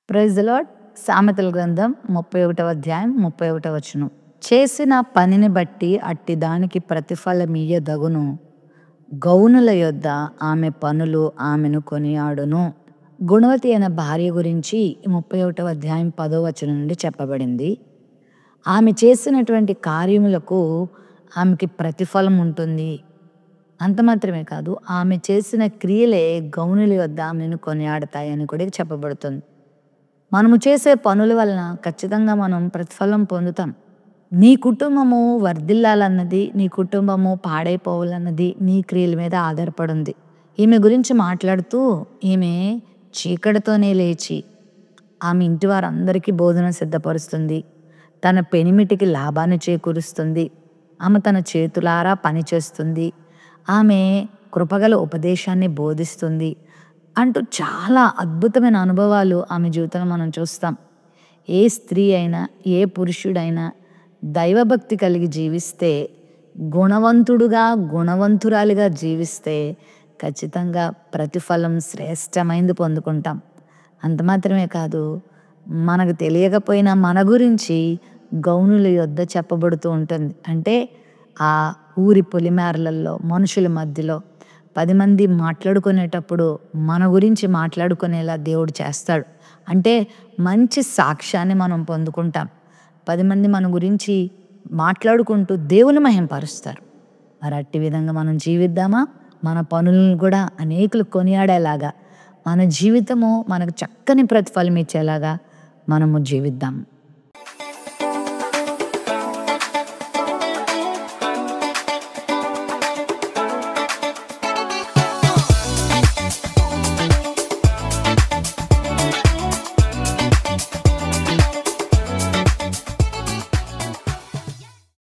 Praise the lord. సామెతల గ్రంథం 31వ అధ్యాయం 31వ వచనం. చేసిన పనిని బట్టి అట్టి దానికి ప్రతిఫలమియ్యదగును. గౌనుల యొద్ద ఆమె పనులు ఆమెను కొనియాడును. గుణవతి అయిన భార్య గురించి 31వ అధ్యాయం 10వ వచనం నుండి చెప్పబడింది. ఆమె చేసినటువంటి కార్యములకు ఆమెకి ప్రతిఫలం ఉంటుంది. అంత మాత్రమే కాదు, ఆమె చేసిన క్రియలే గౌనుల యొద్ద ఆమెను కొనియాడతాయని కూడా చెప్పబడుతుంది. మనము చేసే పనుల వలన ఖచ్చితంగా మనం ప్రతిఫలం పొందుతాం. నీ కుటుంబము వర్ధిల్లాలన్నది, నీ కుటుంబము పాడైపోవాలన్నది నీ క్రియల మీద ఆధారపడింది. ఈమె గురించి మాట్లాడుతూ, ఈమె చీకటితోనే లేచి ఆమె ఇంటి వారందరికీ భోజనం సిద్ధపరుస్తుంది. తన పెనిమిటికి లాభాన్ని చేకూరుస్తుంది. ఆమె తన చేతులారా పనిచేస్తుంది. ఆమె కృపగల ఉపదేశాన్ని బోధిస్తుంది అంటూ చాలా అద్భుతమైన అనుభవాలు ఆమె జీవితంలో మనం చూస్తాం. ఏ స్త్రీ అయినా, ఏ పురుషుడైనా దైవభక్తి కలిగి జీవిస్తే, గుణవంతుడుగా గుణవంతురాలిగా జీవిస్తే ఖచ్చితంగా ప్రతిఫలం శ్రేష్టమైంది పొందుకుంటాం. అంత మాత్రమే కాదు, మనకు తెలియకపోయినా మన గురించి గౌనుల యొద్ద చెప్పబడుతూ ఉంటుంది. అంటే ఆ ఊరి పొలిమేరలలో మనుషుల మధ్యలో 10 మంది మాట్లాడుకునేటప్పుడు మన గురించి మాట్లాడుకునేలా దేవుడు చేస్తాడు. అంటే మంచి సాక్ష్యాన్ని మనం పొందుకుంటాం. 10 మంది మన గురించి మాట్లాడుకుంటూ దేవుని మహింపరుస్తారు. మరి అట్టి విధంగా మనం జీవిద్దామా? మన పనులను కూడా అనేకులు కొనియాడేలాగా, మన జీవితము మనకు చక్కని ప్రతిఫలం ఇచ్చేలాగా మనము జీవిద్దాం.